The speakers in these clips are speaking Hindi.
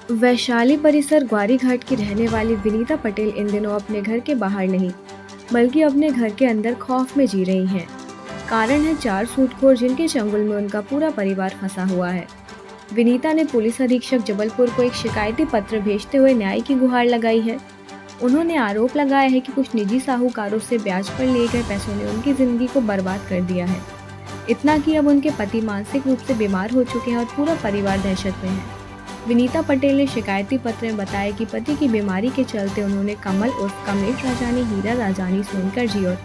वैशाली परिसर ग्वारीघाट की रहने वाली विनीता पटेल इन दिनों अपने घर के बाहर नहीं बल्कि अपने घर के अंदर खौफ में जी रही हैं। कारण है 4 सूटखोर जिनके चंगुल में उनका पूरा परिवार फंसा हुआ है। विनीता ने पुलिस अधीक्षक जबलपुर को एक शिकायती पत्र भेजते हुए न्याय की गुहार लगाई है। उन्होंने आरोप लगाया है कि कुछ निजी साहूकारों से ब्याज पर लिए गए पैसों ने उनकी जिंदगी को बर्बाद कर दिया है। इतना कि अब उनके पति मानसिक रूप से बीमार हो चुके हैं और पूरा परिवार दहशत में है। विनीता पटेल ने शिकायती पत्र में बताया कि पति की बीमारी के चलते उन्होंने कमल उर्फ कमलेश राजानी, हीरा राजानी, सोनकर जी और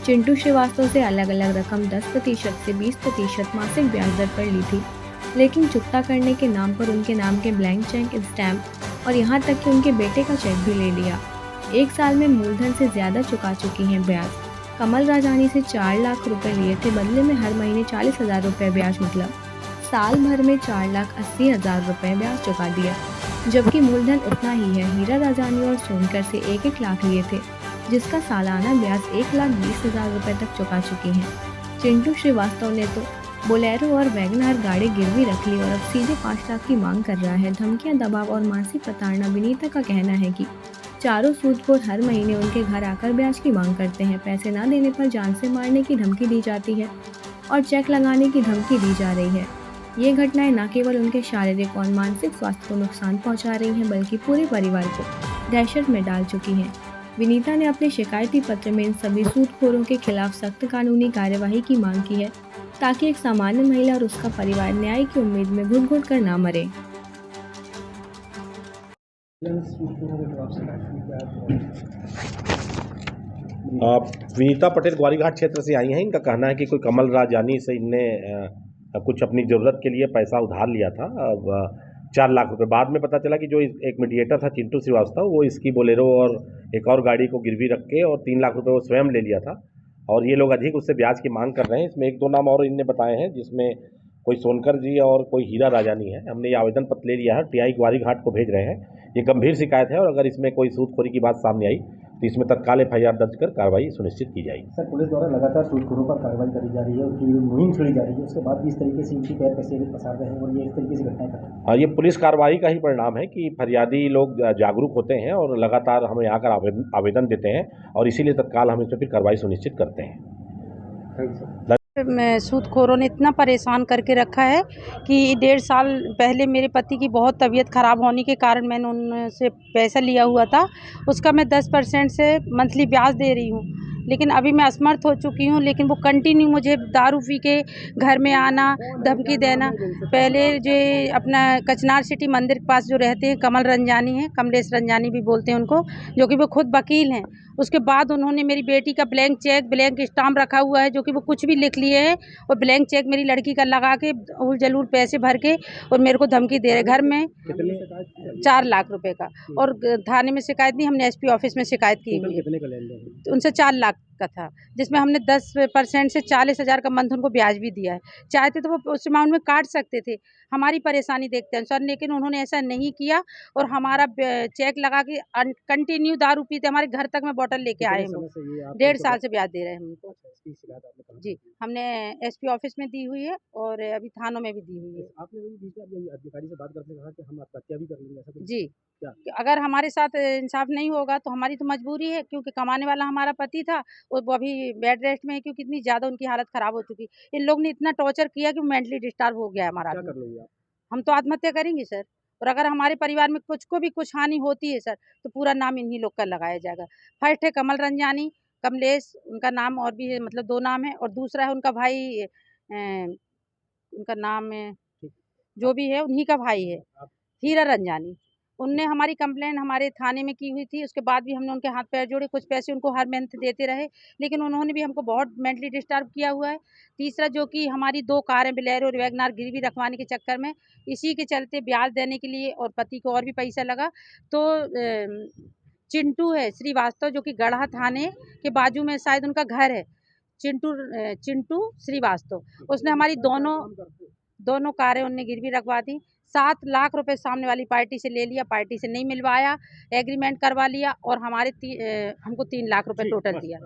चिंटू श्रीवास्तव से अलग अलग रकम 10% से 20% मासिक ब्याज दर पर ली थी, लेकिन चुकता करने के नाम पर उनके नाम के ब्लैंक चेक, स्टैम्प और यहाँ तक कि उनके बेटे का चेक भी ले लिया। 1 साल में मूलधन से ज्यादा चुका चुकी हैं ब्याज। कमल राजानी से 4 लाख रुपए लिए थे, बदले में हर महीने 40,000 रुपए ब्याज, मतलब साल भर में 4,80,000 रुपए ब्याज चुका दिया, जबकि मूलधन उतना ही है। हीरा राजानी और सोनकर से 1-1 लाख लिए थे, जिसका सालाना ब्याज 1,20,000 रुपए तक चुका चुकी हैं। चिंटू श्रीवास्तव ने तो बोलेरो और वैगनआर गाड़ी गिरवी रख ली और अब सीधे 5 लाख की मांग कर रहा है। धमकियां, दबाव और मानसिक प्रताड़ना। विनीता का कहना है कि चारों सूदखोर हर महीने उनके घर आकर ब्याज की मांग करते हैं। पैसे न देने पर जान से मारने की धमकी दी जाती है और चेक लगाने की धमकी दी जा रही है। ये घटनाएं न केवल उनके शारीरिक और मानसिक स्वास्थ्य को नुकसान पहुंचा रही हैं, बल्कि पूरे परिवार को दहशत में डाल चुकी हैं। विनीता ने अपने शिकायती पत्र में इन सभी सूदखोरों के खिलाफ सख्त कानूनी कार्यवाही की मांग की है, ताकि एक सामान्य महिला और उसका परिवार न्याय की उम्मीद में घुट-घुट कर ना मरे। विनीता पटेल ग्वारीघाट क्षेत्र से आई हैं। इनका कहना है कि कोई कमल राजानी से इनने कुछ अपनी ज़रूरत के लिए पैसा उधार लिया था। अब 4 लाख रुपए। बाद में पता चला कि जो एक मीडिएटर था चिंटू श्रीवास्तव, वो इसकी बोलेरो और एक और गाड़ी को गिरवी रख के और 3 लाख रुपए वो स्वयं ले लिया था और ये लोग अधिक उससे ब्याज की मांग कर रहे हैं। इसमें 1-2 नाम और इनने बताए हैं, जिसमें कोई सोनकर जी और कोई हीरा राजानी है। हमने ये आवेदन पत्र ले लिया है, टीआई ग्वारीघाट को भेज रहे हैं। ये गंभीर शिकायत है और अगर इसमें कोई सूदखोरी की बात सामने आई तो इसमें तत्काल एफआईआर दर्ज कर कार्रवाई सुनिश्चित की जाएगी। सर, पुलिस द्वारा लगातार सूदखोरों पर कार्रवाई करी जा रही है, उनकी मुहिम छेड़ी जा रही है, उसके बाद भी इस तरीके से इनकी पैर कैसे पसार रहे हैं और ये इस तरीके से घटनाएं कर रहे हैं। हाँ, ये पुलिस कार्रवाई का ही परिणाम है कि फरियादी लोग जागरूक होते हैं और लगातार हमें आकर आवेदन देते हैं और इसीलिए तत्काल हम इसमें फिर कार्रवाई सुनिश्चित करते हैं। Thank you sir. सूदखोरों ने इतना परेशान करके रखा है कि 1.5 साल पहले मेरे पति की बहुत तबीयत ख़राब होने के कारण मैंने उनसे पैसा लिया हुआ था। उसका मैं 10% से मंथली ब्याज दे रही हूँ, लेकिन अभी मैं असमर्थ हो चुकी हूँ। लेकिन वो कंटिन्यू मुझे दारू पी के घर में आना, धमकी देना। पहले जो अपना कचनार सिटी मंदिर के पास जो रहते हैं, कमल रंजानी हैं, कमलेश रंजानी भी बोलते हैं उनको, जो कि वो खुद वकील हैं। उसके बाद उन्होंने मेरी बेटी का ब्लैंक चेक, ब्लैंक स्टाम्प रखा हुआ है, जो कि वो कुछ भी लिख लिए हैं, और ब्लैंक चेक मेरी लड़की का लगा के उल जलूल पैसे भर के और मेरे को धमकी दे रहे। घर में 4 लाख रुपए का, और थाने में शिकायत दी, हमने एसपी ऑफिस में शिकायत की हुई है। उनसे 4 लाख का था, जिसमें हमने 10% से 40,000 का मंथ उनको ब्याज भी दिया है। चाहते तो वो उस अमाउंट में काट सकते थे, हमारी परेशानी देखते हैं सर, लेकिन उन्होंने ऐसा नहीं किया और हमारा चेक लगा के कंटिन्यू दारू पीते हमारे घर तक में बोतल लेके आए हैं। 1.5 साल से ब्याज दे रहे हैं हमको। जी, हमने एसपी ऑफिस में दी हुई है और अभी थानों में भी दी हुई है। आपने अधिकारी से बात करते कहा कि हम आत्महत्या भी कर लेंगे, ऐसा कुछ? जी, क्या? अगर हमारे साथ इंसाफ नहीं होगा तो हमारी तो मजबूरी है, क्योंकि कमाने वाला हमारा पति था और वो अभी बेड रेस्ट में है, क्योंकि इतनी ज़्यादा उनकी हालत ख़राब हो चुकी। इन लोग ने इतना टॉर्चर किया कि मेंटली डिस्टर्ब हो गया है हमारा क्या आदमी। कर लोगे आप? हम तो आत्महत्या करेंगे सर, और अगर हमारे परिवार में कुछ को भी कुछ हानि होती है सर, तो पूरा नाम इन्हीं लोग का लगाया जाएगा। फर्स्ट है कमल रंजानी, कमलेश उनका नाम, और भी है, मतलब 2 नाम है, और दूसरा है उनका भाई, उनका नाम है, जो भी है उन्हीं का भाई है, हीरा रंजानी। उनने हमारी कंप्लेंट हमारे थाने में की हुई थी। उसके बाद भी हमने उनके हाथ पैर जोड़े, कुछ पैसे उनको हर मंथ देते रहे, लेकिन उन्होंने भी हमको बहुत मेंटली डिस्टर्ब किया हुआ है। तीसरा, जो कि हमारी 2 कारें बोलेरो और वैगनआर गिरवी रखवाने के चक्कर में, इसी के चलते ब्याज देने के लिए और पति को और भी पैसा लगा, तो चिंटू है श्रीवास्तव, जो कि गढ़ा थाने के बाजू में शायद उनका घर है, चिंटू श्रीवास्तव, उसने हमारी दोनों कारें उनने गिरवी रखवा दी। 7 लाख रुपए सामने वाली पार्टी से ले लिया, पार्टी से नहीं मिलवाया, एग्रीमेंट करवा लिया और हमको 3 लाख रुपए टोटल दिया।